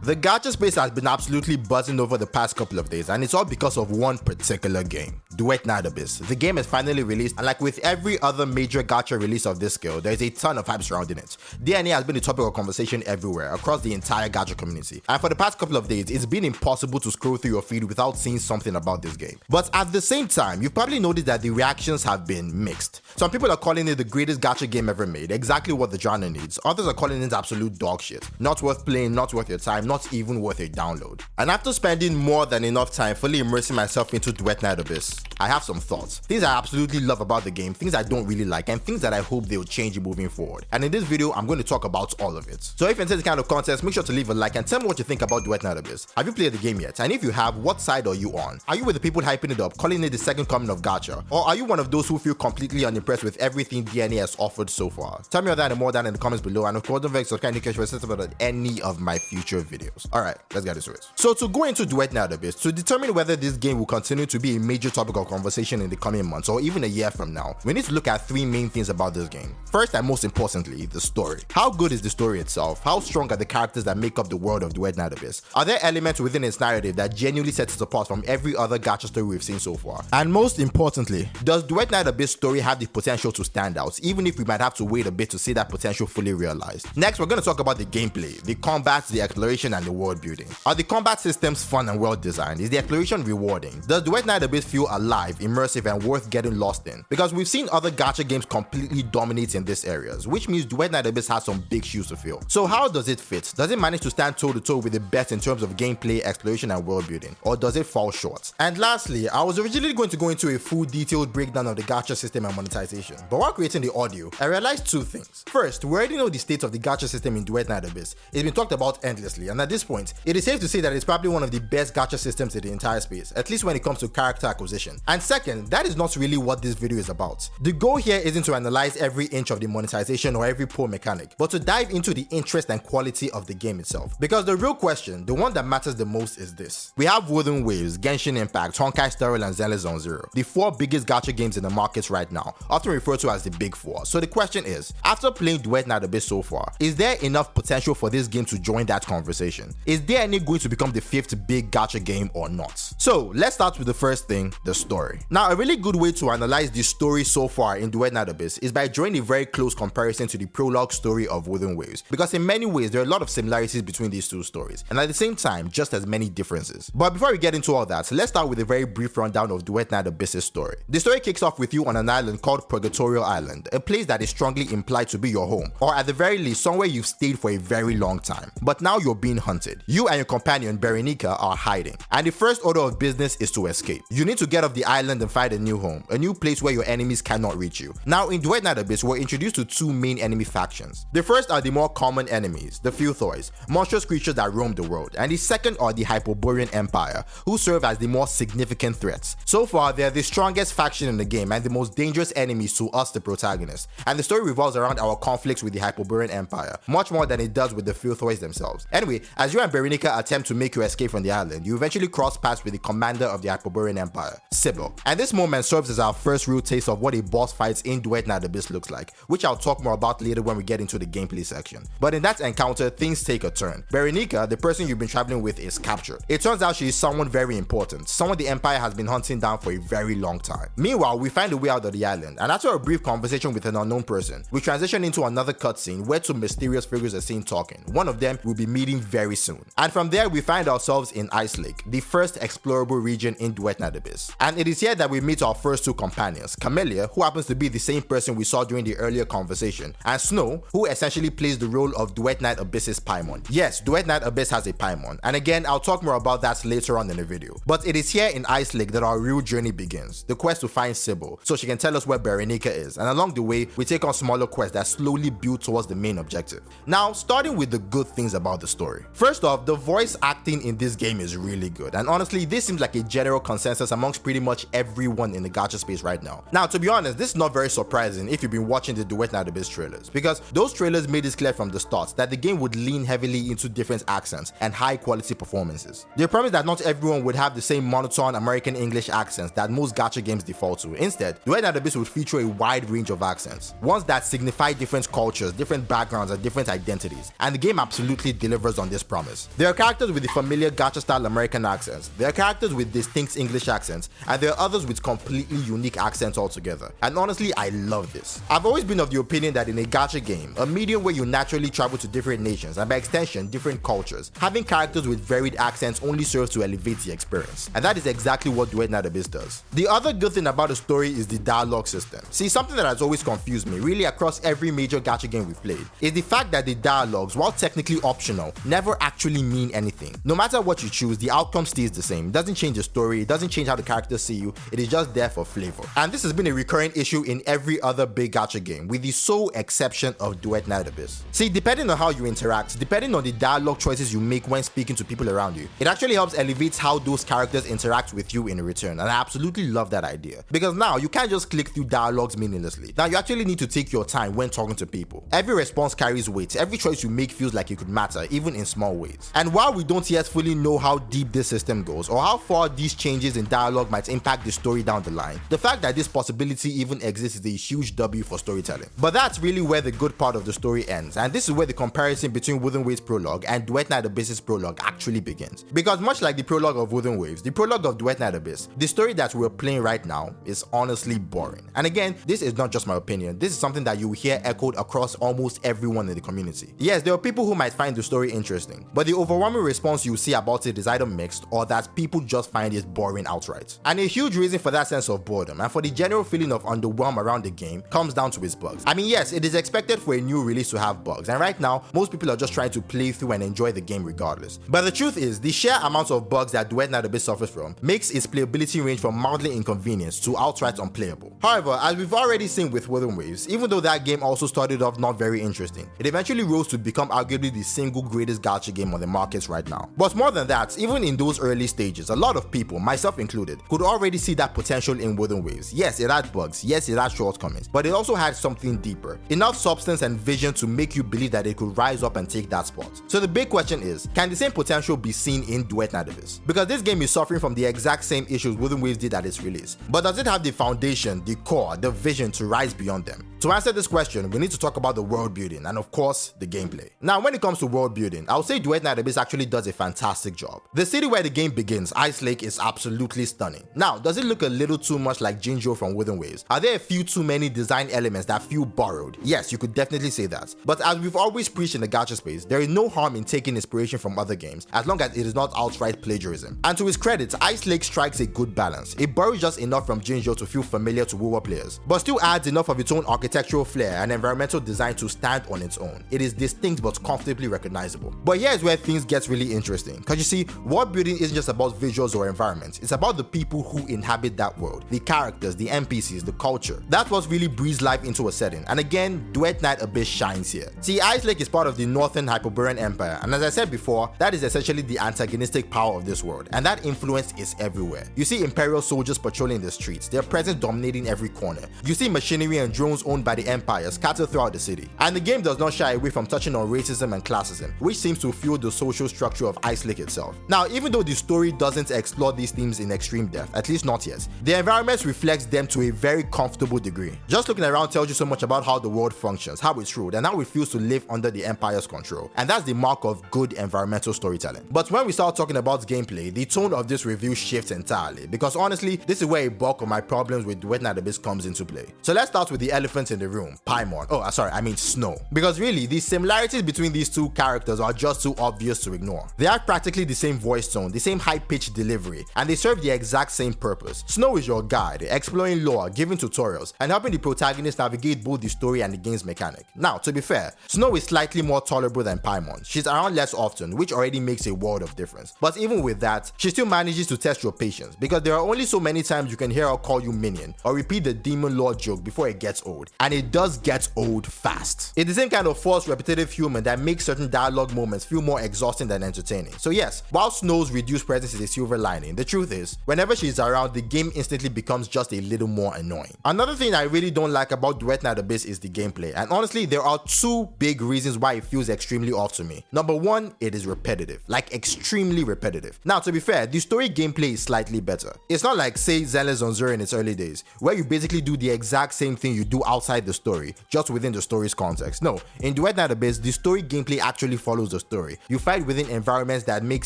The gacha space has been absolutely buzzing over the past couple of days, and it's all because of one particular game, Duet Night Abyss. The game is finally released, and like with every other major gacha release of this scale, there's a ton of hype surrounding it. DNA has been a topic of conversation everywhere, across the entire gacha community, and for the past couple of days, it's been impossible to scroll through your feed without seeing something about this game. But at the same time, you've probably noticed that the reactions have been mixed. Some people are calling it the greatest gacha game ever made, exactly what the genre needs. Others are calling it absolute dog shit. Not worth playing, not worth your time, not even worth a download. And after spending more than enough time fully immersing myself into Duet Night Abyss, I have some thoughts. Things I absolutely love about the game, things I don't really like, and things that I hope they'll change moving forward. And in this video, I'm going to talk about all of it. So if you're into this kind of content, make sure to leave a like and tell me what you think about Duet Night Abyss. Have you played the game yet? And if you have, what side are you on? Are you with the people hyping it up, calling it the second coming of gacha? Or are you one of those who feel completely unimpressed with everything DNA has offered so far? Tell me all that and more down in the comments below, and of course don't forget to subscribe in case you're sensitive about any of my future videos. Alright, let's get into it. So to go into Duet Night Abyss, to determine whether this game will continue to be a major topic of conversation in the coming months or even a year from now, we need to look at three main things about this game. First and most importantly, the story. How good is the story itself? How strong are the characters that make up the world of Duet Night Abyss? Are there elements within its narrative that genuinely sets it apart from every other gacha story we've seen so far? And most importantly, does Duet Night Abyss story have the potential to stand out, even if we might have to wait a bit to see that potential fully realized? Next, we're going to talk about the gameplay, the combats, the exploration, and the world building. Are the combat systems fun and well designed? Is the exploration rewarding? Does Duet Night Abyss feel alive, immersive, and worth getting lost in? Because we've seen other gacha games completely dominate in these areas, which means Duet Night Abyss has some big shoes to fill. So how does it fit? Does it manage to stand toe-to-toe with the best in terms of gameplay, exploration, and world building? Or does it fall short? And lastly, I was originally going to go into a full detailed breakdown of the gacha system and monetization, but while creating the audio, I realized two things. First, we already know the state of the gacha system in Duet Night Abyss. It's been talked about endlessly, and at this point, it is safe to say that it's probably one of the best gacha systems in the entire space, at least when it comes to character acquisition. And second, that is not really what this video is about. The goal here isn't to analyze every inch of the monetization or every poor mechanic, but to dive into the interest and quality of the game itself. Because the real question, the one that matters the most, is this. We have Wuthering Waves, Genshin Impact, Honkai, and Zenless Zone Zero, the four biggest gacha games in the markets right now, often referred to as the big four. So the question is, after playing Duet Night Abyss so far, is there enough potential for this game to join that conversation? Is there any going to become the fifth big gacha game or not? So let's start with the first thing, the story. Now, a really good way to analyze the story so far in Duet Night Abyss is by drawing a very close comparison to the prologue story of Wuthering Waves, because in many ways there are a lot of similarities between these two stories, and at the same time just as many differences. But before we get into all that, let's start with a very brief rundown of Duet Night Abyss's story. The story kicks off with you on an island called Purgatorial Island, a place that is strongly implied to be your home, or at the very least somewhere you've stayed for a very long time. But now you're being hunted. You and your companion Berenica are hiding, and the first order of business is to escape. You need to get off the island and find a new home, a new place where your enemies cannot reach you. Now in Duet Night Abyss, we're introduced to two main enemy factions. The first are the more common enemies, the Filthoids, monstrous creatures that roam the world, and the second are the Hyperborean Empire, who serve as the more significant threats. So far, they're the strongest faction in the game and the most dangerous enemies to us, the protagonists, and the story revolves around our conflicts with the Hyperborean Empire, much more than it does with the Filthoids themselves. Anyway, as you and Berenica attempt to make your escape from the island, you eventually cross paths with the commander of the Hyperborean Empire, Sybil. And this moment serves as our first real taste of what a boss fight in Duet Night Abyss looks like, which I'll talk more about later when we get into the gameplay section. But in that encounter, things take a turn. Berenica, the person you've been traveling with, is captured. It turns out she is someone very important, someone the Empire has been hunting down for a very long time. Meanwhile, we find a way out of the island, and after a brief conversation with an unknown person, we transition into another cutscene where two mysterious figures are seen talking. One of them we'll be meeting very soon. And from there, we find ourselves in Ice Lake, the first explorable region in Duet Night Abyss. And it is here that we meet our first two companions, Camellia, who happens to be the same person we saw during the earlier conversation, and Snow, who essentially plays the role of Duet Night Abyss's Paimon. Yes, Duet Night Abyss has a Paimon, and again, I'll talk more about that later on in the video. But it is here in Ice Lake that our real journey begins, the quest to find Sybil, so she can tell us where Berenica is, and along the way, we take on smaller quests that slowly build towards the main objective. Now, starting with the good things about the story. First off, the voice acting in this game is really good, and honestly, this seems like a general consensus amongst pretty much everyone in the gacha space right now. Now, to be honest, this is not very surprising if you've been watching the Duet Night Abyss trailers, because those trailers made it clear from the start that the game would lean heavily into different accents and high quality performances. They promised that not everyone would have the same monotone American English accents that most gacha games default to. Instead, Duet Night Abyss would feature a wide range of accents, ones that signify different cultures, different backgrounds, and different identities, and the game absolutely delivers on this promise. There are characters with the familiar gacha style American accents, there are characters with distinct English accents, and there are others with completely unique accents altogether. And honestly, I love this. I've always been of the opinion that in a gacha game, a medium where you naturally travel to different nations and by extension different cultures, having characters with varied accents only serves to elevate the experience. And that is exactly what Duet Night Abyss does. The other good thing about the story is the dialogue system. See, something that has always confused me really across every major gacha game we've played is the fact that the dialogues, while technically optional, never actually mean anything. No matter what you choose, the outcome stays the same. It doesn't change the story, it doesn't change how the characters see you, it is just there for flavor. And this has been a recurring issue in every other big gacha game, with the sole exception of Duet Night Abyss. See, depending on how you interact, depending on the dialogue choices you make when speaking to people around you, it actually helps elevate how those characters interact with you in return, and I absolutely love that idea. Because now, you can't just click through dialogues meaninglessly. Now, you actually need to take your time when talking to people. Every response carries weight, every choice you make feels like it could matter, even in small ways. And while we don't yet fully know how deep this system goes, or how far these changes in dialogue might impact the story down the line, the fact that this possibility even exists is a huge W for storytelling. But that's really where the good part of the story ends, and this is where the comparison between Wuthering Waves prologue and Duet Night Abyss's prologue actually begins. Because much like the prologue of Wuthering Waves, the prologue of Duet Night Abyss, the story that we're playing right now is honestly boring. And again, this is not just my opinion, this is something that you will hear echoed across almost everyone in the community. Yes, there are people who might find the story interesting, but the overwhelming response you see about it is either mixed or that people just find it boring outright. And a huge reason for that sense of boredom and for the general feeling of underwhelm around the game comes down to its bugs. I mean, yes, it is expected for a new release to have bugs, and right now, most people are just trying to play through and enjoy the game regardless. But the truth is, the sheer amount of bugs that Duet Night Abyss suffers from makes its playability range from mildly inconvenienced to outright unplayable. However, as we've already seen with Wuthering Waves, even though that game also started off not very interesting, it eventually rose to become arguably the single greatest gacha game on the market right now. But more than that, even in those early stages, a lot of people, myself included, could already see that potential in Wuthering Waves. Yes, it had bugs, yes, it had shortcomings, but it also had something deeper, enough substance and vision to make you believe that it could rise up and take that spot. So the big question is, can the same potential be seen in Duet Night Abyss? Because this game is suffering from the exact same issues Wuthering Waves did at its release, but does it have the foundation, the core, the vision to rise beyond them? To answer this question, we need to talk about the world building and of course, the gameplay. Now, when it comes to world building, I would say Duet Night Abyss actually does a fantastic job. The city where the game begins, Ice Lake, is absolutely stunning. Now, does it look a little too much like Jinjo from Wuthering Waves? Are there a few too many design elements that feel borrowed? Yes, you could definitely say that. But as we've always preached in the gacha space, there is no harm in taking inspiration from other games, as long as it is not outright plagiarism. And to his credit, Ice Lake strikes a good balance. It borrows just enough from Jinjo to feel familiar to WoW players, but still adds enough of its own architectural flair and environmental design to stand on its own. It is distinct but comfortably recognizable. But here's where things get really interesting, because you see, world building isn't just about visuals or environments, it's about the people who inhabit that world, the characters, the NPCs, the culture. That's what really breathes life into a setting, and again, Duet Night Abyss shines here. See, Ice Lake is part of the Northern Hyperborean Empire, and as I said before, that is essentially the antagonistic power of this world, and that influence is everywhere. You see Imperial soldiers patrolling the streets, their presence dominating every corner. You see machinery and drones owned by the Empire scattered throughout the city. And the game does not shy away from touching on racism and classism, which seems to fuel the social structure of Ice Lake itself. Now, even though the story doesn't explore these themes in extreme depth, at least not yet, the environment reflects them to a very comfortable degree. Just looking around tells you so much about how the world functions, how it's ruled, and how it feels to live under the Empire's control. And that's the mark of good environmental storytelling. But when we start talking about gameplay, the tone of this review shifts entirely, because honestly, this is where a bulk of my problems with Duet Night Abyss comes into play. So let's start with the elephant in the room, Paimon. Oh, sorry, I mean Snow. Because really, the similarities between these two characters are just too obvious to ignore. They have practically the same voice tone, the same high-pitched delivery, and they serve the exact same purpose. Snow is your guide, exploring lore, giving tutorials, and helping the protagonist navigate both the story and the game's mechanic. Now, to be fair, Snow is slightly more tolerable than Paimon. She's around less often, which already makes a world of difference. But even with that, she still manages to test your patience, because there are only so many times you can hear her call you minion, or repeat the demon lord joke before it gets old. and it does get old fast. It's the same kind of forced repetitive humor that makes certain dialogue moments feel more exhausting than entertaining. So yes, while Snow's reduced presence is a silver lining, the truth is, whenever she's around, the game instantly becomes just a little more annoying. Another thing I really don't like about Duet Night Abyss is the gameplay, and honestly, there are two big reasons why it feels extremely off to me. Number one, it is repetitive, like extremely repetitive. Now, to be fair, the story gameplay is slightly better. It's not like, say, Zenless Zone Zero in its early days, where you basically do the exact same thing you do outside the story, just within the story's context. No, in Duet Night Abyss, the story gameplay actually follows the story. You fight within environments that make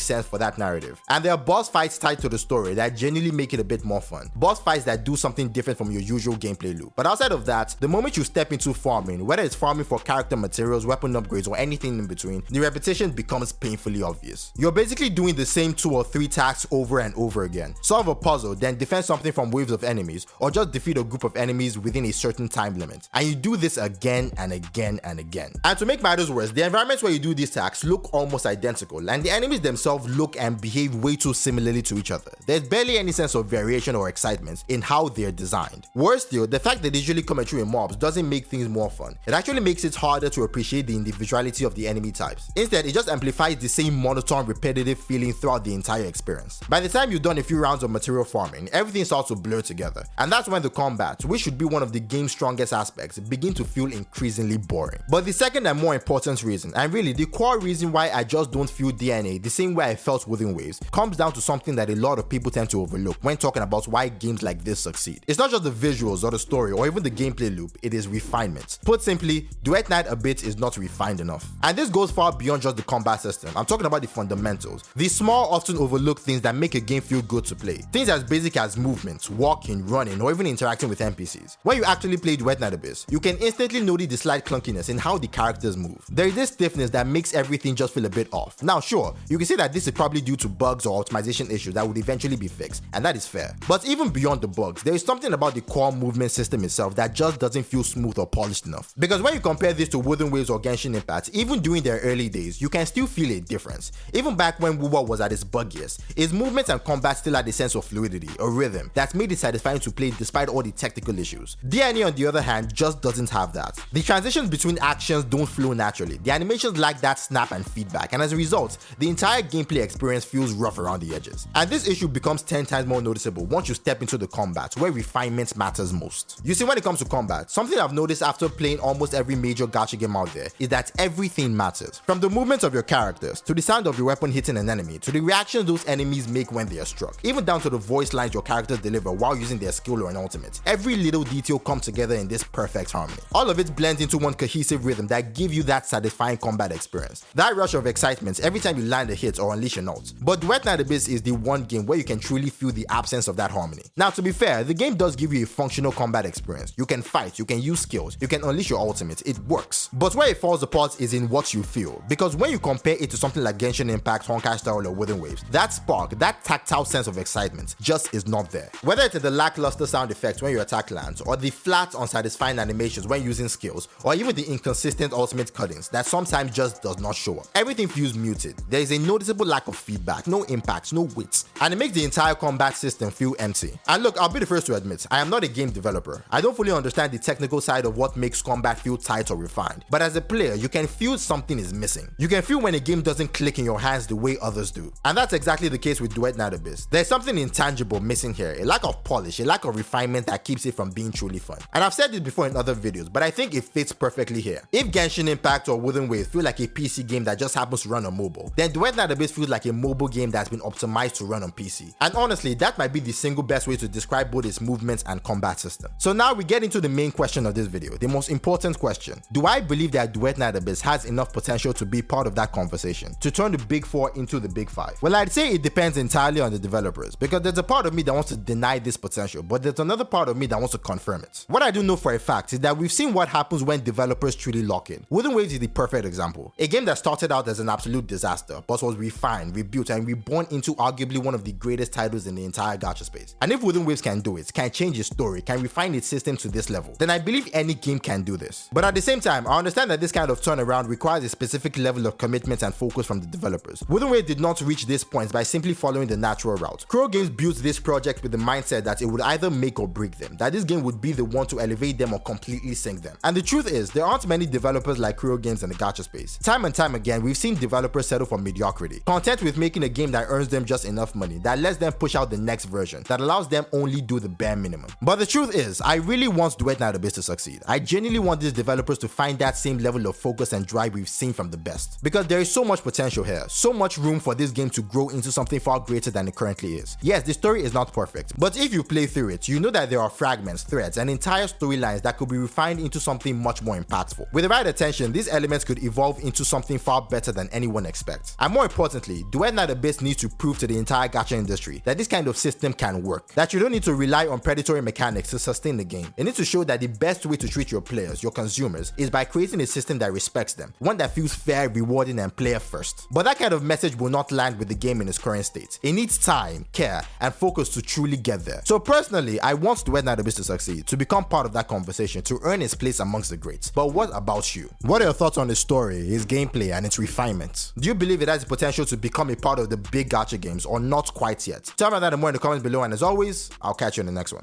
sense for that narrative. And there are boss fights tied to the story that genuinely make it a bit more fun. Boss fights that do something different from your usual gameplay loop. But outside of that, the moment you step into farming, whether it's farming for character materials, weapon upgrades, or anything in between, the repetition becomes painfully obvious. You're basically doing the same 2 or 3 tasks over and over again. Solve a puzzle, then defend something from waves of enemies, or just defeat a group of enemies within a certain time limit. And you do this again and again and again. And to make matters worse, the environments where you do these tasks look almost identical, and the enemies themselves look and behave way too similarly to each other. There's barely any sense of variation or excitement in how they're designed. Worse still, the fact that they usually come at you in mobs doesn't make things more fun. It actually makes it harder to appreciate the individuality of the enemy types. Instead, it just amplifies the same monotone, repetitive feeling throughout the entire experience. By the time you've done a few rounds of material farming, everything starts to blur together. And that's when the combat, which should be one of the game's strongest aspects, begin to feel increasingly boring. But the second and more important reason, and really the core reason why I just don't feel DNA the same way I felt Wuthering Waves, comes down to something that a lot of people tend to overlook when talking about why games like this succeed. It's not just the visuals or the story or even the gameplay loop, it is refinement. Put simply, Duet Night Abyss is not refined enough. And this goes far beyond just the combat system. I'm talking about the fundamentals. These small, often overlooked things that make a game feel good to play. Things as basic as movement, walking, running, or even interacting with NPCs. When you actually play Duet Night Abyss, you can instantly notice the slight clunkiness in how the characters move. There is this stiffness that makes everything just feel a bit off. Now sure, you can say that this is probably due to bugs or optimization issues that would eventually be fixed, and that is fair. But even beyond the bugs, there is something about the core movement system itself that just doesn't feel smooth or polished enough. Because when you compare this to Wuthering Waves or Genshin Impact, even during their early days, you can still feel a difference. Even back when WoW was at its buggiest, its movements and combat still had a sense of fluidity, a rhythm, that made it satisfying to play despite all the technical issues. DNA on the other hand just doesn't have that. The transitions between actions don't flow naturally, the animations lack that snap and feedback, and as a result, the entire gameplay experience feels rough around the edges. And this issue becomes 10 times more noticeable once you step into the combat, where refinement matters most. You see, when it comes to combat, something I've noticed after playing almost every major gacha game out there is that everything matters. From the movements of your characters, to the sound of your weapon hitting an enemy, to the reactions those enemies make when they are struck, even down to the voice lines your characters deliver while using their skill or an ultimate. Every little detail comes together in this perfect harmony. All of it blends into one cohesive rhythm that gives you that satisfying combat experience. That rush of excitement every time you land a hit or unleash an ult. But Duet Night Abyss is the one game where you can truly feel the absence of that harmony. Now to be fair, the game does give you a functional combat experience. You can fight, you can use skills, you can unleash your ultimate, it works. But where it falls apart is in what you feel. Because when you compare it to something like Genshin Impact, Honkai style or Wuthering Waves, that spark, that tactile sense of excitement just is not there. Whether it's the lackluster sound effects when your attack lands, or the flat, unsatisfying animations when using skills, or even the inconsistent ultimate cuttings that sometimes just does not show up. Everything feels muted. There is a noticeable lack of feedback, no impact, no weight, and it makes the entire combat system feel empty. And look, I'll be the first to admit, I am not a game developer. I don't fully understand the technical side of what makes combat feel tight or refined, but as a player, you can feel something is missing. You can feel when a game doesn't click in your hands the way others do. And that's exactly the case with Duet Night Abyss. There's something intangible missing here, a lack of polish, a lack of refinement that keeps it from being truly fun. And I've said this before in other videos, but I think it fits perfectly here. If Genshin Impact or Wuthering Waves feel like a PC game that just happens to run on mobile, then Duet Night Abyss feels like a mobile game that's been optimized to run on PC. And honestly, that might be the single best way to describe both its movements and combat system. So now we get into the main question of this video, the most important question. Do I believe that Duet Night Abyss has enough potential to be part of that conversation, to turn the big four into the big five? Well, I'd say it depends entirely on the developers, because there's a part of me that wants to deny this potential, but there's another part of me that wants to confirm it. What I do know for a fact is that we've seen what happens when developers truly lock in. Wuthering Waves is the perfect example. A game that started out as an absolute disaster, but was refined, rebuilt, and reborn into arguably one of the greatest titles in the entire gacha space. And if Wuthering Waves can do it, can change its story, can refine its system to this level, then I believe any game can do this. But at the same time, I understand that this kind of turnaround requires a specific level of commitment and focus from the developers. Wuthering Waves did not reach this point by simply following the natural route. Crow Games built this project with the mindset that it would either make or break them, that this game would be the one to elevate them or completely sink them. And the truth is, there aren't many developers like Creo Games in the gacha space. Time and time again, we've seen developers settle for mediocrity, content with making a game that earns them just enough money, that lets them push out the next version, that allows them only do the bare minimum. But the truth is, I really want Duet Night Abyss to succeed. I genuinely want these developers to find that same level of focus and drive we've seen from the best. Because there is so much potential here, so much room for this game to grow into something far greater than it currently is. Yes, the story is not perfect, but if you play through it, you know that there are fragments, threads, and entire storylines that could be refined into something much more impactful. With the right attention, these elements could evolve into something far better than anyone expects. And more importantly, Duet Night Abyss needs to prove to the entire gacha industry that this kind of system can work, that you don't need to rely on predatory mechanics to sustain the game. It needs to show that the best way to treat your players, your consumers, is by creating a system that respects them, one that feels fair, rewarding, and player first. But that kind of message will not land with the game in its current state. It needs time, care, and focus to truly get there. So personally, I want Duet Night Abyss to succeed, to become part of that conversation, to earn its place amongst the greats. But what about you? What are your thoughts on the story, its gameplay, and its refinement? Do you believe it has the potential to become a part of the big gacha games, or not quite yet? Tell me that and more in the comments below, and as always, I'll catch you in the next one.